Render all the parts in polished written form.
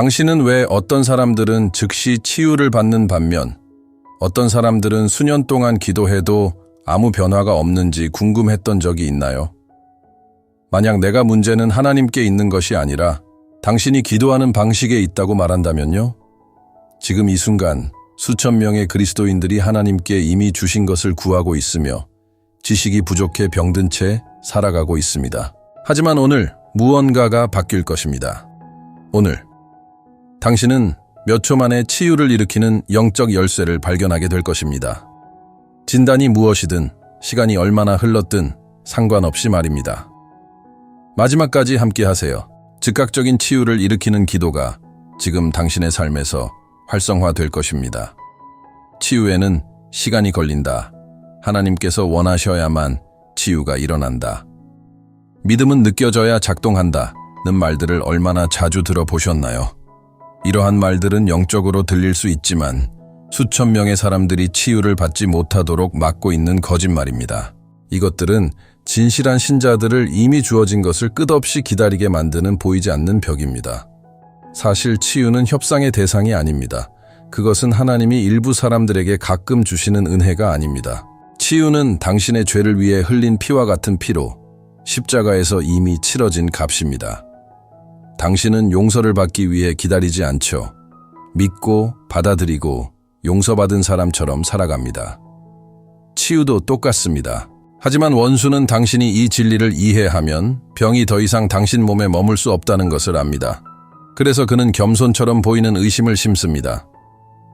당신은 왜 어떤 사람들은 즉시 치유를 받는 반면 어떤 사람들은 수년 동안 기도해도 아무 변화가 없는지 궁금했던 적이 있나요? 만약 내가 문제는 하나님께 있는 것이 아니라 당신이 기도하는 방식에 있다고 말한다면요? 지금 이 순간 수천 명의 그리스도인들이 하나님께 이미 주신 것을 구하고 있으며 지식이 부족해 병든 채 살아가고 있습니다. 하지만 오늘 무언가가 바뀔 것입니다. 오늘 당신은 몇 초 만에 치유를 일으키는 영적 열쇠를 발견하게 될 것입니다. 진단이 무엇이든 시간이 얼마나 흘렀든 상관없이 말입니다. 마지막까지 함께 하세요. 즉각적인 치유를 일으키는 기도가 지금 당신의 삶에서 활성화될 것입니다. 치유에는 시간이 걸린다. 하나님께서 원하셔야만 치유가 일어난다. 믿음은 느껴져야 작동한다는 말들을 얼마나 자주 들어보셨나요? 이러한 말들은 영적으로 들릴 수 있지만 수천 명의 사람들이 치유를 받지 못하도록 막고 있는 거짓말입니다. 이것들은 진실한 신자들을 이미 주어진 것을 끝없이 기다리게 만드는 보이지 않는 벽입니다. 사실 치유는 협상의 대상이 아닙니다. 그것은 하나님이 일부 사람들에게 가끔 주시는 은혜가 아닙니다. 치유는 당신의 죄를 위해 흘린 피와 같은 피로 십자가에서 이미 치러진 값입니다. 당신은 용서를 받기 위해 기다리지 않죠. 믿고 받아들이고 용서받은 사람처럼 살아갑니다. 치유도 똑같습니다. 하지만 원수는 당신이 이 진리를 이해하면 병이 더 이상 당신 몸에 머물 수 없다는 것을 압니다. 그래서 그는 겸손처럼 보이는 의심을 심습니다.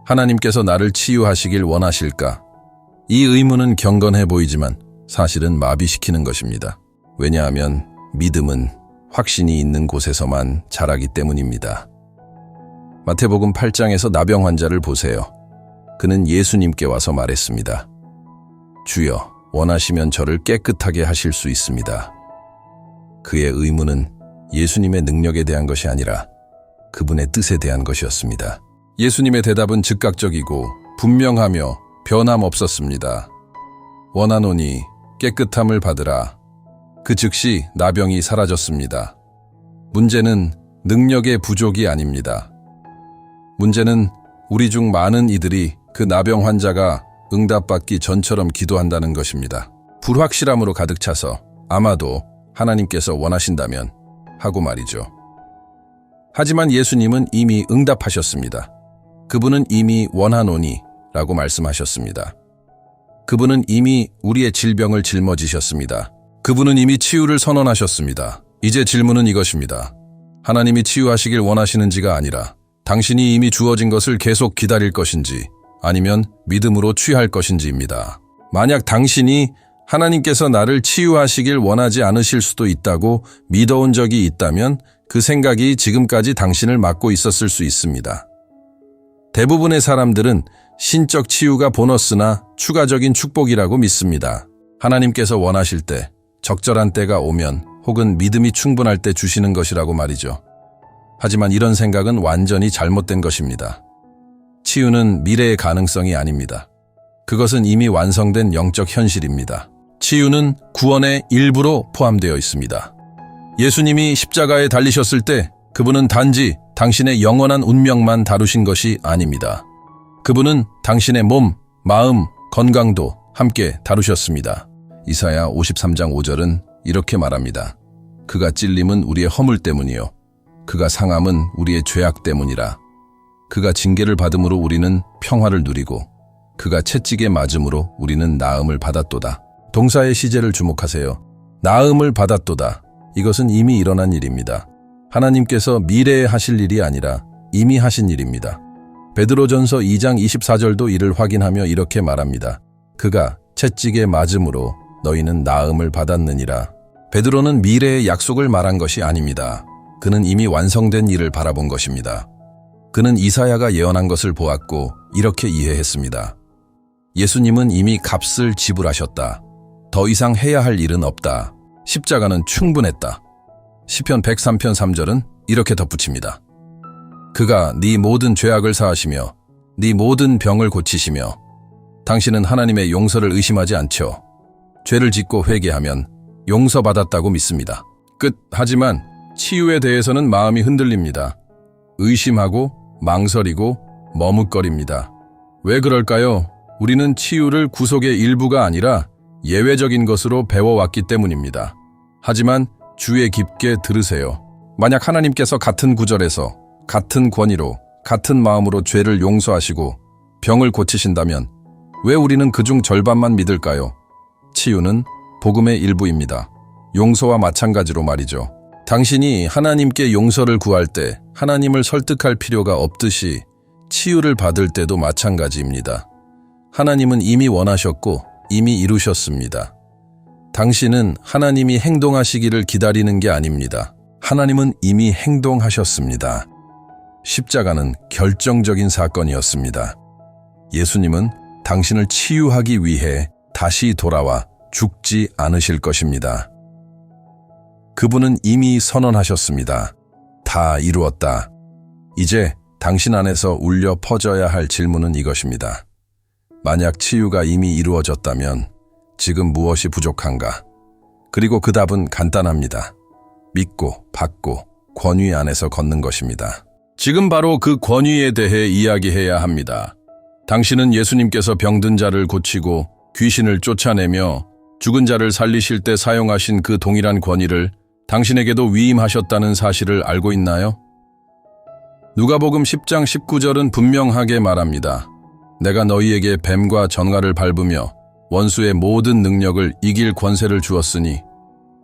하나님께서 나를 치유하시길 원하실까? 이 의문은 경건해 보이지만 사실은 마비시키는 것입니다. 왜냐하면 믿음은 확신이 있는 곳에서만 자라기 때문입니다. 마태복음 8장에서 나병 환자를 보세요. 그는 예수님께 와서 말했습니다. 주여, 원하시면 저를 깨끗하게 하실 수 있습니다. 그의 의문은 예수님의 능력에 대한 것이 아니라 그분의 뜻에 대한 것이었습니다. 예수님의 대답은 즉각적이고 분명하며 변함없었습니다. 원하노니 깨끗함을 받으라. 그 즉시 나병이 사라졌습니다. 문제는 능력의 부족이 아닙니다. 문제는 우리 중 많은 이들이 그 나병 환자가 응답받기 전처럼 기도한다는 것입니다. 불확실함으로 가득 차서 아마도 하나님께서 원하신다면 하고 말이죠. 하지만 예수님은 이미 응답하셨습니다. 그분은 이미 원하노니 라고 말씀하셨습니다. 그분은 이미 우리의 질병을 짊어지셨습니다. 그분은 이미 치유를 선언하셨습니다. 이제 질문은 이것입니다. 하나님이 치유하시길 원하시는지가 아니라 당신이 이미 주어진 것을 계속 기다릴 것인지 아니면 믿음으로 취할 것인지입니다. 만약 당신이 하나님께서 나를 치유하시길 원하지 않으실 수도 있다고 믿어온 적이 있다면 그 생각이 지금까지 당신을 막고 있었을 수 있습니다. 대부분의 사람들은 신적 치유가 보너스나 추가적인 축복이라고 믿습니다. 하나님께서 원하실 때, 적절한 때가 오면 혹은 믿음이 충분할 때 주시는 것이라고 말이죠. 하지만 이런 생각은 완전히 잘못된 것입니다. 치유는 미래의 가능성이 아닙니다. 그것은 이미 완성된 영적 현실입니다. 치유는 구원의 일부로 포함되어 있습니다. 예수님이 십자가에 달리셨을 때 그분은 단지 당신의 영원한 운명만 다루신 것이 아닙니다. 그분은 당신의 몸, 마음, 건강도 함께 다루셨습니다. 이사야 53장 5절은 이렇게 말합니다. 그가 찔림은 우리의 허물 때문이요 그가 상함은 우리의 죄악 때문이라. 그가 징계를 받음으로 우리는 평화를 누리고 그가 채찍에 맞음으로 우리는 나음을 받았도다. 동사의 시제를 주목하세요. 나음을 받았도다. 이것은 이미 일어난 일입니다. 하나님께서 미래에 하실 일이 아니라 이미 하신 일입니다. 베드로전서 2장 24절도 이를 확인하며 이렇게 말합니다. 그가 채찍에 맞음으로 너희는 나음을 받았느니라. 베드로는 미래의 약속을 말한 것이 아닙니다. 그는 이미 완성된 일을 바라본 것입니다. 그는 이사야가 예언한 것을 보았고 이렇게 이해했습니다. 예수님은 이미 값을 지불하셨다. 더 이상 해야 할 일은 없다. 십자가는 충분했다. 시편 103편 3절은 이렇게 덧붙입니다. 그가 네 모든 죄악을 사하시며 네 모든 병을 고치시며 당신은 하나님의 용서를 의심하지 않죠. 죄를 짓고 회개하면 용서받았다고 믿습니다. 끝. 하지만 치유에 대해서는 마음이 흔들립니다. 의심하고 망설이고 머뭇거립니다. 왜 그럴까요? 우리는 치유를 구속의 일부가 아니라 예외적인 것으로 배워왔기 때문입니다. 하지만 주의 깊게 들으세요. 만약 하나님께서 같은 구절에서 같은 권위로 같은 마음으로 죄를 용서하시고 병을 고치신다면 왜 우리는 그중 절반만 믿을까요? 치유는 복음의 일부입니다. 용서와 마찬가지로 말이죠. 당신이 하나님께 용서를 구할 때 하나님을 설득할 필요가 없듯이 치유를 받을 때도 마찬가지입니다. 하나님은 이미 원하셨고 이미 이루셨습니다. 당신은 하나님이 행동하시기를 기다리는 게 아닙니다. 하나님은 이미 행동하셨습니다. 십자가는 결정적인 사건이었습니다. 예수님은 당신을 치유하기 위해 다시 돌아와 죽지 않으실 것입니다. 그분은 이미 선언하셨습니다. 다 이루었다. 이제 당신 안에서 울려 퍼져야 할 질문은 이것입니다. 만약 치유가 이미 이루어졌다면 지금 무엇이 부족한가? 그리고 그 답은 간단합니다. 믿고 받고 권위 안에서 걷는 것입니다. 지금 바로 그 권위에 대해 이야기해야 합니다. 당신은 예수님께서 병든 자를 고치고 귀신을 쫓아내며 죽은 자를 살리실 때 사용하신 그 동일한 권위를 당신에게도 위임하셨다는 사실을 알고 있나요? 누가복음 10장 19절은 분명하게 말합니다. 내가 너희에게 뱀과 전갈을 밟으며 원수의 모든 능력을 이길 권세를 주었으니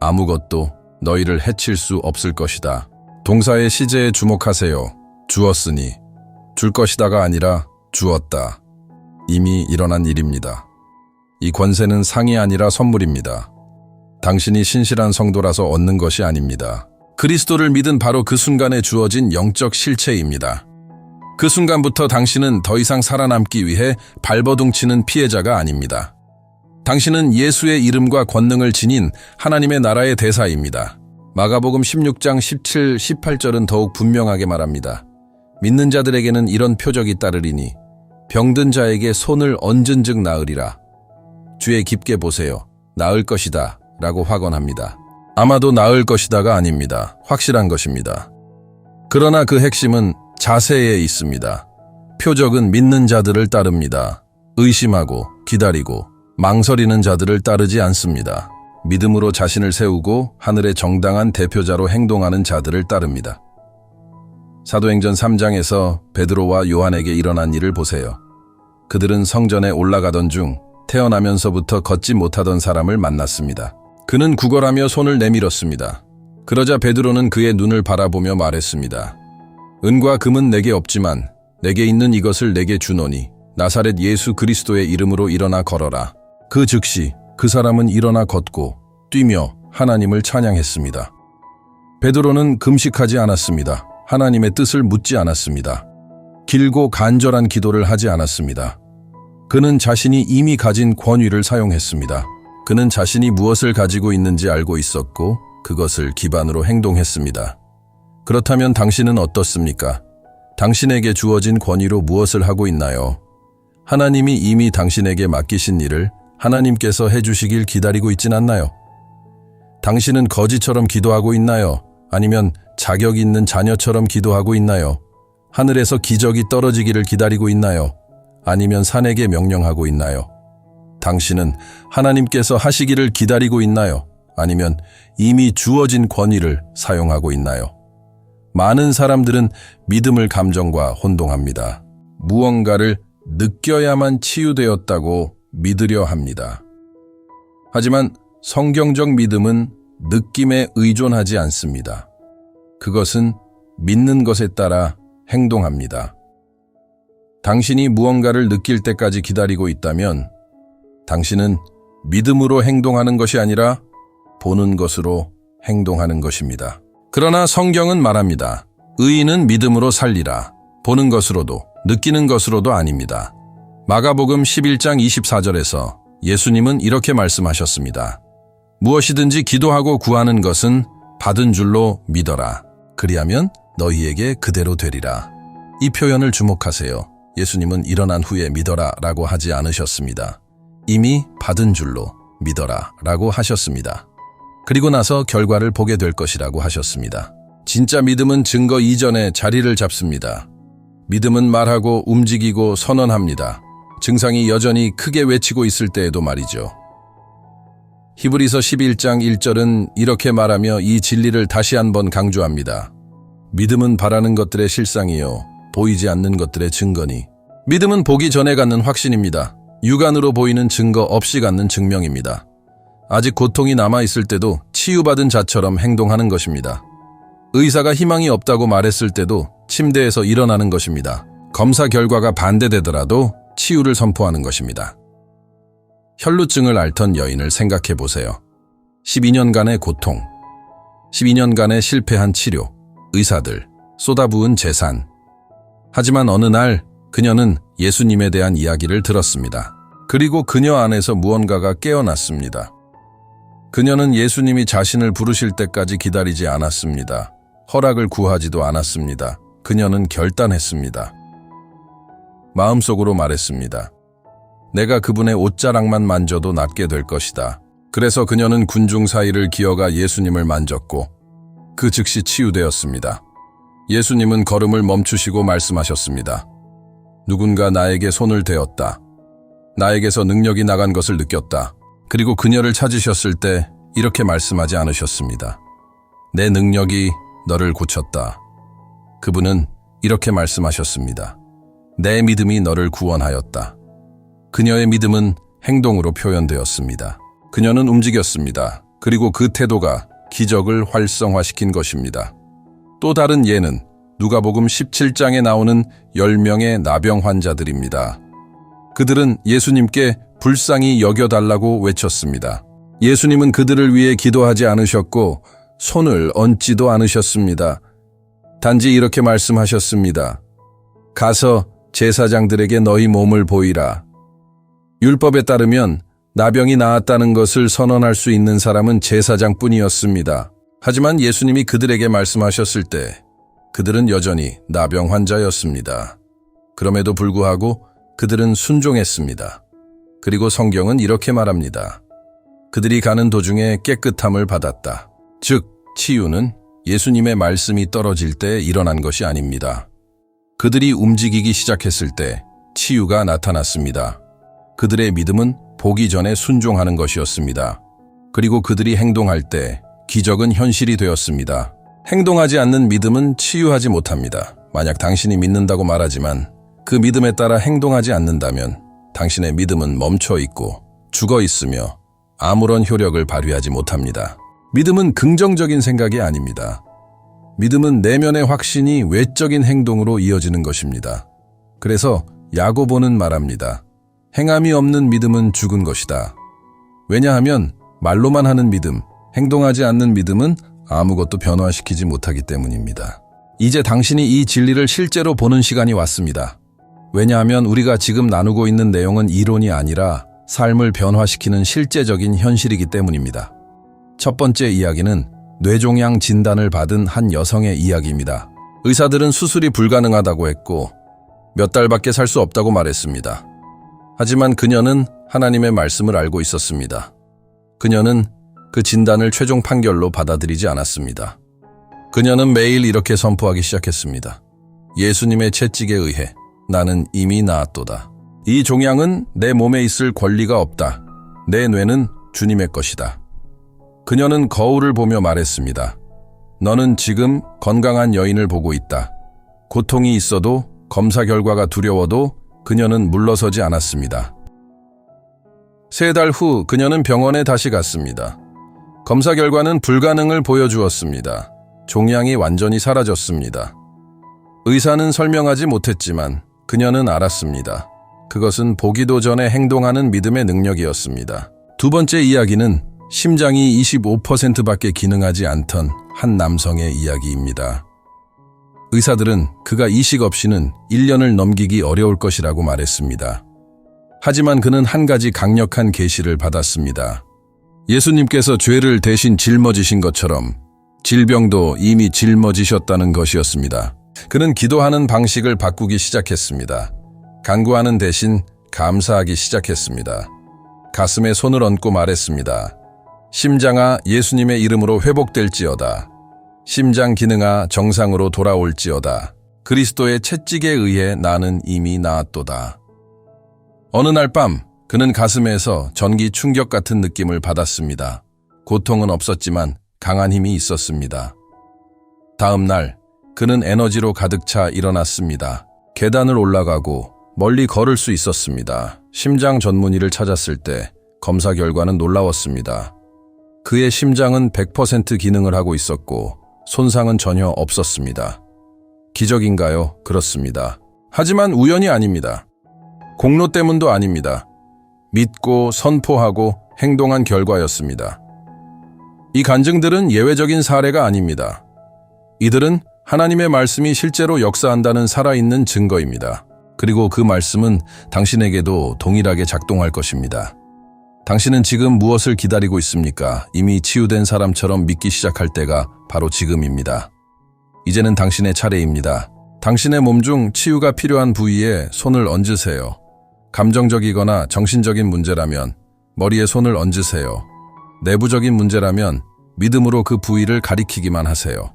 아무것도 너희를 해칠 수 없을 것이다. 동사의 시제에 주목하세요. 주었으니, 줄 것이다가 아니라 주었다. 이미 일어난 일입니다. 이 권세는 상이 아니라 선물입니다. 당신이 신실한 성도라서 얻는 것이 아닙니다. 그리스도를 믿은 바로 그 순간에 주어진 영적 실체입니다. 그 순간부터 당신은 더 이상 살아남기 위해 발버둥치는 피해자가 아닙니다. 당신은 예수의 이름과 권능을 지닌 하나님의 나라의 대사입니다. 마가복음 16장 17, 18절은 더욱 분명하게 말합니다. 믿는 자들에게는 이런 표적이 따르리니 병든 자에게 손을 얹은 즉 나으리라. 주의 깊게 보세요. 나을 것이다 라고 확언합니다. 아마도 나을 것이다가 아닙니다. 확실한 것입니다. 그러나 그 핵심은 자세에 있습니다. 표적은 믿는 자들을 따릅니다. 의심하고 기다리고 망설이는 자들을 따르지 않습니다. 믿음으로 자신을 세우고 하늘의 정당한 대표자로 행동하는 자들을 따릅니다. 사도행전 3장에서 베드로와 요한에게 일어난 일을 보세요. 그들은 성전에 올라가던 중 태어나면서부터 걷지 못하던 사람을 만났습니다. 그는 구걸하며 손을 내밀었습니다. 그러자 베드로는 그의 눈을 바라보며 말했습니다. 은과 금은 내게 없지만 내게 있는 이것을 내게 주노니 나사렛 예수 그리스도의 이름으로 일어나 걸어라. 그 즉시 그 사람은 일어나 걷고 뛰며 하나님을 찬양했습니다. 베드로는 금식하지 않았습니다. 하나님의 뜻을 묻지 않았습니다. 길고 간절한 기도를 하지 않았습니다. 그는 자신이 이미 가진 권위를 사용했습니다. 그는 자신이 무엇을 가지고 있는지 알고 있었고 그것을 기반으로 행동했습니다. 그렇다면 당신은 어떻습니까? 당신에게 주어진 권위로 무엇을 하고 있나요? 하나님이 이미 당신에게 맡기신 일을 하나님께서 해주시길 기다리고 있진 않나요? 당신은 거지처럼 기도하고 있나요? 아니면 자격 있는 자녀처럼 기도하고 있나요? 하늘에서 기적이 떨어지기를 기다리고 있나요? 아니면 산에게 명령하고 있나요? 당신은 하나님께서 하시기를 기다리고 있나요? 아니면 이미 주어진 권위를 사용하고 있나요? 많은 사람들은 믿음을 감정과 혼동합니다. 무언가를 느껴야만 치유되었다고 믿으려 합니다. 하지만 성경적 믿음은 느낌에 의존하지 않습니다. 그것은 믿는 것에 따라 행동합니다. 당신이 무언가를 느낄 때까지 기다리고 있다면 당신은 믿음으로 행동하는 것이 아니라 보는 것으로 행동하는 것입니다. 그러나 성경은 말합니다. 의인은 믿음으로 살리라. 보는 것으로도 느끼는 것으로도 아닙니다. 마가복음 11장 24절에서 예수님은 이렇게 말씀하셨습니다. 무엇이든지 기도하고 구하는 것은 받은 줄로 믿어라. 그리하면 너희에게 그대로 되리라. 이 표현을 주목하세요. 예수님은 일어난 후에 믿어라 라고 하지 않으셨습니다. 이미 받은 줄로 믿어라 라고 하셨습니다. 그리고 나서 결과를 보게 될 것이라고 하셨습니다. 진짜 믿음은 증거 이전에 자리를 잡습니다. 믿음은 말하고 움직이고 선언합니다. 증상이 여전히 크게 외치고 있을 때에도 말이죠. 히브리서 11장 1절은 이렇게 말하며 이 진리를 다시 한번 강조합니다. 믿음은 바라는 것들의 실상이요 보이지 않는 것들의 증거니. 믿음은 보기 전에 갖는 확신입니다. 육안으로 보이는 증거 없이 갖는 증명입니다. 아직 고통이 남아있을 때도 치유받은 자처럼 행동하는 것입니다. 의사가 희망이 없다고 말했을 때도 침대에서 일어나는 것입니다. 검사 결과가 반대되더라도 치유를 선포하는 것입니다. 혈루증을 앓던 여인을 생각해 보세요. 12년간의 고통, 12년간의 실패한 치료, 의사들, 쏟아부은 재산. 하지만 어느 날 그녀는 예수님에 대한 이야기를 들었습니다. 그리고 그녀 안에서 무언가가 깨어났습니다. 그녀는 예수님이 자신을 부르실 때까지 기다리지 않았습니다. 허락을 구하지도 않았습니다. 그녀는 결단했습니다. 마음속으로 말했습니다. 내가 그분의 옷자락만 만져도 낫게 될 것이다. 그래서 그녀는 군중 사이를 기어가 예수님을 만졌고 그 즉시 치유되었습니다. 예수님은 걸음을 멈추시고 말씀하셨습니다. 누군가 나에게 손을 대었다. 나에게서 능력이 나간 것을 느꼈다. 그리고 그녀를 찾으셨을 때 이렇게 말씀하지 않으셨습니다. 내 능력이 너를 고쳤다. 그분은 이렇게 말씀하셨습니다. 내 믿음이 너를 구원하였다. 그녀의 믿음은 행동으로 표현되었습니다. 그녀는 움직였습니다. 그리고 그 태도가 기적을 활성화시킨 것입니다. 또 다른 예는 누가복음 17장에 나오는 10명의 나병 환자들입니다. 그들은 예수님께 불쌍히 여겨달라고 외쳤습니다. 예수님은 그들을 위해 기도하지 않으셨고 손을 얹지도 않으셨습니다. 단지 이렇게 말씀하셨습니다. 가서 제사장들에게 너희 몸을 보이라. 율법에 따르면 나병이 나았다는 것을 선언할 수 있는 사람은 제사장뿐이었습니다. 하지만 예수님이 그들에게 말씀하셨을 때 그들은 여전히 나병 환자였습니다. 그럼에도 불구하고 그들은 순종했습니다. 그리고 성경은 이렇게 말합니다. 그들이 가는 도중에 깨끗함을 받았다. 즉, 치유는 예수님의 말씀이 떨어질 때 일어난 것이 아닙니다. 그들이 움직이기 시작했을 때 치유가 나타났습니다. 그들의 믿음은 보기 전에 순종하는 것이었습니다. 그리고 그들이 행동할 때 기적은 현실이 되었습니다. 행동하지 않는 믿음은 치유하지 못합니다. 만약 당신이 믿는다고 말하지만 그 믿음에 따라 행동하지 않는다면 당신의 믿음은 멈춰 있고 죽어 있으며 아무런 효력을 발휘하지 못합니다. 믿음은 긍정적인 생각이 아닙니다. 믿음은 내면의 확신이 외적인 행동으로 이어지는 것입니다. 그래서 야고보는 말합니다. 행함이 없는 믿음은 죽은 것이다. 왜냐하면 말로만 하는 믿음, 행동하지 않는 믿음은 아무것도 변화시키지 못하기 때문입니다. 이제 당신이 이 진리를 실제로 보는 시간이 왔습니다. 왜냐하면 우리가 지금 나누고 있는 내용은 이론이 아니라 삶을 변화시키는 실제적인 현실이기 때문입니다. 첫 번째 이야기는 뇌종양 진단을 받은 한 여성의 이야기입니다. 의사들은 수술이 불가능하다고 했고 몇 달밖에 살 수 없다고 말했습니다. 하지만 그녀는 하나님의 말씀을 알고 있었습니다. 그녀는 그 진단을 최종 판결로 받아들이지 않았습니다. 그녀는 매일 이렇게 선포하기 시작했습니다. 예수님의 채찍에 의해 나는 이미 나았도다. 이 종양은 내 몸에 있을 권리가 없다. 내 뇌는 주님의 것이다. 그녀는 거울을 보며 말했습니다. 너는 지금 건강한 여인을 보고 있다. 고통이 있어도 검사 결과가 두려워도 그녀는 물러서지 않았습니다. 3달 후 그녀는 병원에 다시 갔습니다. 검사 결과는 불가능을 보여주었습니다. 종양이 완전히 사라졌습니다. 의사는 설명하지 못했지만 그녀는 알았습니다. 그것은 보기도 전에 행동하는 믿음의 능력이었습니다. 두 번째 이야기는 심장이 25%밖에 기능하지 않던 한 남성의 이야기입니다. 의사들은 그가 이식 없이는 1년을 넘기기 어려울 것이라고 말했습니다. 하지만 그는 한 가지 강력한 계시를 받았습니다. 예수님께서 죄를 대신 짊어지신 것처럼 질병도 이미 짊어지셨다는 것이었습니다. 그는 기도하는 방식을 바꾸기 시작했습니다. 간구하는 대신 감사하기 시작했습니다. 가슴에 손을 얹고 말했습니다. 심장아, 예수님의 이름으로 회복될지어다. 심장 기능아 정상으로 돌아올지어다. 그리스도의 채찍에 의해 나는 이미 나았도다. 어느 날 밤 그는 가슴에서 전기 충격 같은 느낌을 받았습니다. 고통은 없었지만 강한 힘이 있었습니다. 다음 날 그는 에너지로 가득 차 일어났습니다. 계단을 올라가고 멀리 걸을 수 있었습니다. 심장 전문의를 찾았을 때 검사 결과는 놀라웠습니다. 그의 심장은 100% 기능을 하고 있었고 손상은 전혀 없었습니다. 기적인가요? 그렇습니다. 하지만 우연이 아닙니다. 공로 때문도 아닙니다. 믿고 선포하고 행동한 결과였습니다. 이 간증들은 예외적인 사례가 아닙니다. 이들은 하나님의 말씀이 실제로 역사한다는 살아있는 증거입니다. 그리고 그 말씀은 당신에게도 동일하게 작동할 것입니다. 당신은 지금 무엇을 기다리고 있습니까? 이미 치유된 사람처럼 믿기 시작할 때가 바로 지금입니다. 이제는 당신의 차례입니다. 당신의 몸 중 치유가 필요한 부위에 손을 얹으세요. 감정적이거나 정신적인 문제라면 머리에 손을 얹으세요. 내부적인 문제라면 믿음으로 그 부위를 가리키기만 하세요.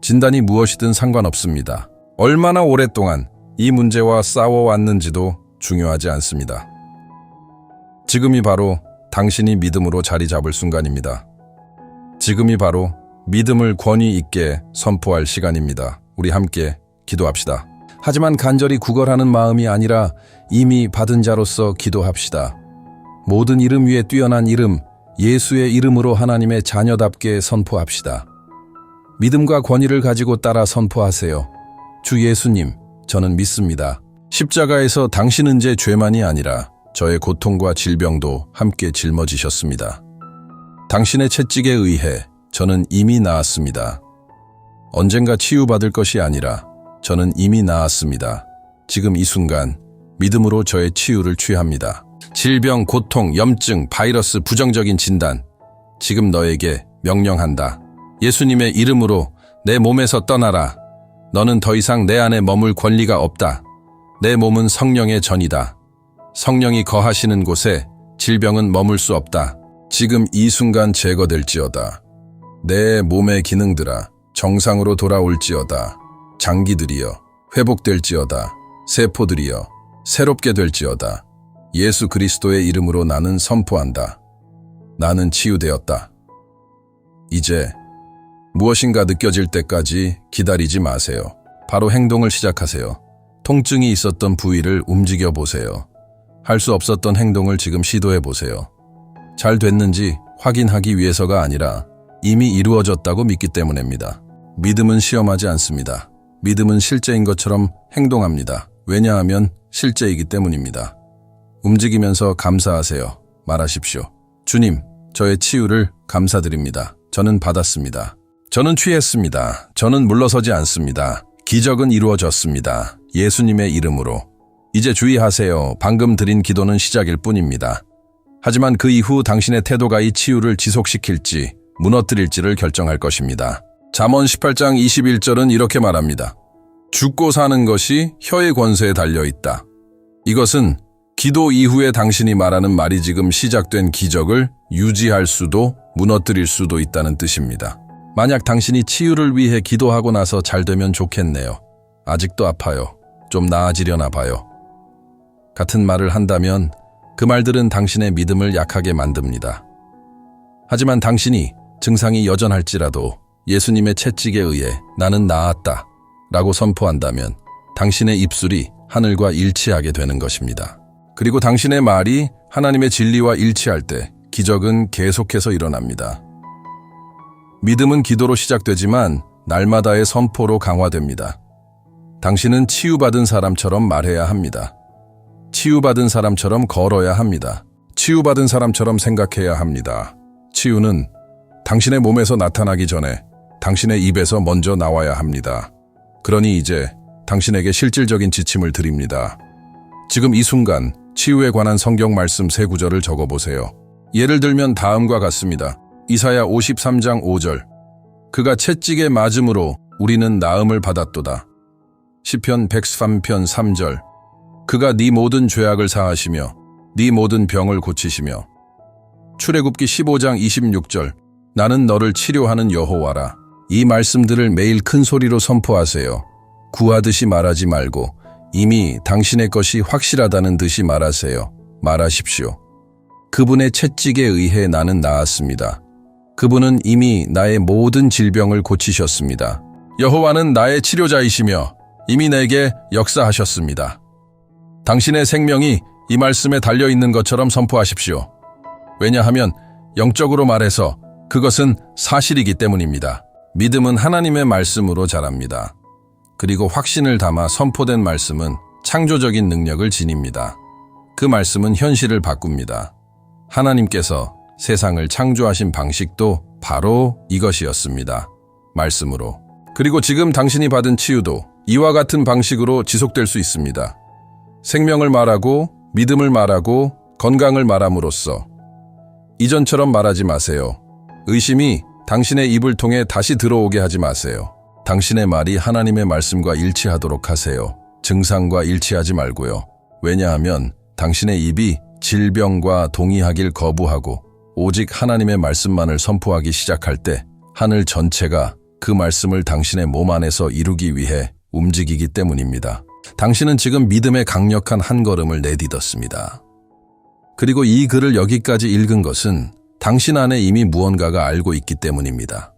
진단이 무엇이든 상관없습니다. 얼마나 오랫동안 이 문제와 싸워왔는지도 중요하지 않습니다. 지금이 바로 당신이 믿음으로 자리 잡을 순간입니다. 지금이 바로 믿음을 권위 있게 선포할 시간입니다. 우리 함께 기도합시다. 하지만 간절히 구걸하는 마음이 아니라 이미 받은 자로서 기도합시다. 모든 이름 위에 뛰어난 이름, 예수의 이름으로 하나님의 자녀답게 선포합시다. 믿음과 권위를 가지고 따라 선포하세요. 주 예수님, 저는 믿습니다. 십자가에서 당신은 제 죄만이 아니라 저의 고통과 질병도 함께 짊어지셨습니다. 당신의 채찍에 의해 저는 이미 나았습니다. 언젠가 치유받을 것이 아니라 저는 이미 나았습니다. 지금 이 순간 믿음으로 저의 치유를 취합니다. 질병, 고통, 염증, 바이러스, 부정적인 진단, 지금 너에게 명령한다. 예수님의 이름으로 내 몸에서 떠나라. 너는 더 이상 내 안에 머물 권리가 없다. 내 몸은 성령의 전이다. 성령이 거하시는 곳에 질병은 머물 수 없다. 지금 이 순간 제거될지어다. 내 몸의 기능들아 정상으로 돌아올지어다. 장기들이여 회복될지어다. 세포들이여 새롭게 될지어다. 예수 그리스도의 이름으로 나는 선포한다. 나는 치유되었다. 이제 무엇인가 느껴질 때까지 기다리지 마세요. 바로 행동을 시작하세요. 통증이 있었던 부위를 움직여 보세요. 할 수 없었던 행동을 지금 시도해 보세요. 잘 됐는지 확인하기 위해서가 아니라 이미 이루어졌다고 믿기 때문입니다. 믿음은 시험하지 않습니다. 믿음은 실제인 것처럼 행동합니다. 왜냐하면 실제이기 때문입니다. 움직이면서 감사하세요. 말하십시오. 주님, 저의 치유를 감사드립니다. 저는 받았습니다. 저는 취했습니다. 저는 물러서지 않습니다. 기적은 이루어졌습니다. 예수님의 이름으로. 이제 주의하세요. 방금 드린 기도는 시작일 뿐입니다. 하지만 그 이후 당신의 태도가 이 치유를 지속시킬지 무너뜨릴지를 결정할 것입니다. 잠언 18장 21절은 이렇게 말합니다. 죽고 사는 것이 혀의 권세에 달려있다. 이것은 기도 이후에 당신이 말하는 말이 지금 시작된 기적을 유지할 수도 무너뜨릴 수도 있다는 뜻입니다. 만약 당신이 치유를 위해 기도하고 나서 잘 되면 좋겠네요. 아직도 아파요. 좀 나아지려나 봐요. 같은 말을 한다면 그 말들은 당신의 믿음을 약하게 만듭니다. 하지만 당신이 증상이 여전할지라도 예수님의 채찍에 의해 나는 나았다 라고 선포한다면 당신의 입술이 하늘과 일치하게 되는 것입니다. 그리고 당신의 말이 하나님의 진리와 일치할 때 기적은 계속해서 일어납니다. 믿음은 기도로 시작되지만 날마다의 선포로 강화됩니다. 당신은 치유받은 사람처럼 말해야 합니다. 치유받은 사람처럼 걸어야 합니다. 치유받은 사람처럼 생각해야 합니다. 치유는 당신의 몸에서 나타나기 전에 당신의 입에서 먼저 나와야 합니다. 그러니 이제 당신에게 실질적인 지침을 드립니다. 지금 이 순간 치유에 관한 성경 말씀 3구절을 적어보세요. 예를 들면 다음과 같습니다. 이사야 53장 5절. 그가 채찍에 맞음으로 우리는 나음을 받았도다. 시편 103편 3절. 그가 네 모든 죄악을 사하시며 네 모든 병을 고치시며. 출애굽기 15장 26절. 나는 너를 치료하는 여호와라. 이 말씀들을 매일 큰 소리로 선포하세요. 구하듯이 말하지 말고 이미 당신의 것이 확실하다는 듯이 말하세요. 말하십시오. 그분의 채찍에 의해 나는 나았습니다. 그분은 이미 나의 모든 질병을 고치셨습니다. 여호와는 나의 치료자이시며 이미 내게 역사하셨습니다. 당신의 생명이 이 말씀에 달려있는 것처럼 선포하십시오. 왜냐하면 영적으로 말해서 그것은 사실이기 때문입니다. 믿음은 하나님의 말씀으로 자랍니다. 그리고 확신을 담아 선포된 말씀은 창조적인 능력을 지닙니다. 그 말씀은 현실을 바꿉니다. 하나님께서 세상을 창조하신 방식도 바로 이것이었습니다. 말씀으로. 그리고 지금 당신이 받은 치유도 이와 같은 방식으로 지속될 수 있습니다. 생명을 말하고 믿음을 말하고 건강을 말함으로써 이전처럼 말하지 마세요. 의심이 당신의 입을 통해 다시 들어오게 하지 마세요. 당신의 말이 하나님의 말씀과 일치하도록 하세요. 증상과 일치하지 말고요. 왜냐하면 당신의 입이 질병과 동의하길 거부하고 오직 하나님의 말씀만을 선포하기 시작할 때 하늘 전체가 그 말씀을 당신의 몸 안에서 이루기 위해 움직이기 때문입니다. 당신은 지금 믿음의 강력한 한 걸음을 내딛었습니다. 그리고 이 글을 여기까지 읽은 것은 당신 안에 이미 무언가가 알고 있기 때문입니다.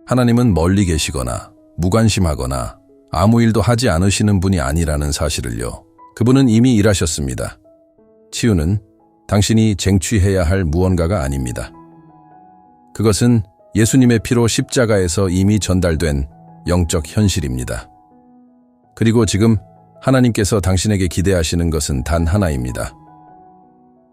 하나님은 멀리 계시거나 무관심하거나 아무 일도 하지 않으시는 분이 아니라는 사실을요. 그분은 이미 일하셨습니다. 치유는 당신이 쟁취해야 할 무언가가 아닙니다. 그것은 예수님의 피로 십자가에서 이미 전달된 영적 현실입니다. 그리고 지금 하나님께서 당신에게 기대하시는 것은 단 하나입니다.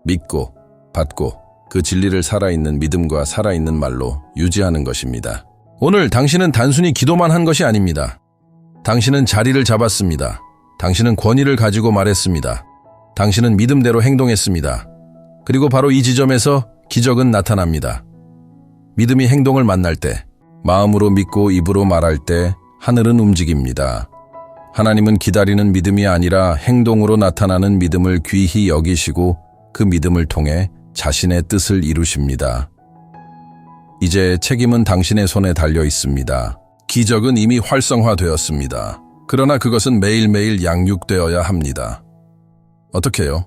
믿고 받고 그 진리를 살아있는 믿음과 살아있는 말로 유지하는 것입니다. 오늘 당신은 단순히 기도만 한 것이 아닙니다. 당신은 자리를 잡았습니다. 당신은 권위를 가지고 말했습니다. 당신은 믿음대로 행동했습니다. 그리고 바로 이 지점에서 기적은 나타납니다. 믿음이 행동을 만날 때, 마음으로 믿고 입으로 말할 때 하늘은 움직입니다. 하나님은 기다리는 믿음이 아니라 행동으로 나타나는 믿음을 귀히 여기시고 그 믿음을 통해 자신의 뜻을 이루십니다. 이제 책임은 당신의 손에 달려 있습니다. 기적은 이미 활성화되었습니다. 그러나 그것은 매일매일 양육되어야 합니다. 어떻게요?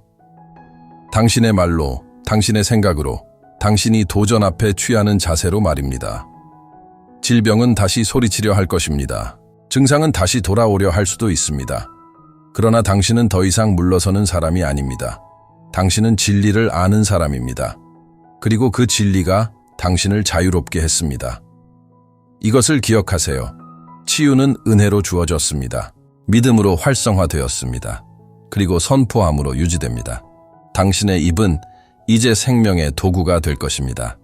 당신의 말로, 당신의 생각으로, 당신이 도전 앞에 취하는 자세로 말입니다. 질병은 다시 소리치려 할 것입니다. 증상은 다시 돌아오려 할 수도 있습니다. 그러나 당신은 더 이상 물러서는 사람이 아닙니다. 당신은 진리를 아는 사람입니다. 그리고 그 진리가 당신을 자유롭게 했습니다. 이것을 기억하세요. 치유는 은혜로 주어졌습니다. 믿음으로 활성화되었습니다. 그리고 선포함으로 유지됩니다. 당신의 입은 이제 생명의 도구가 될 것입니다.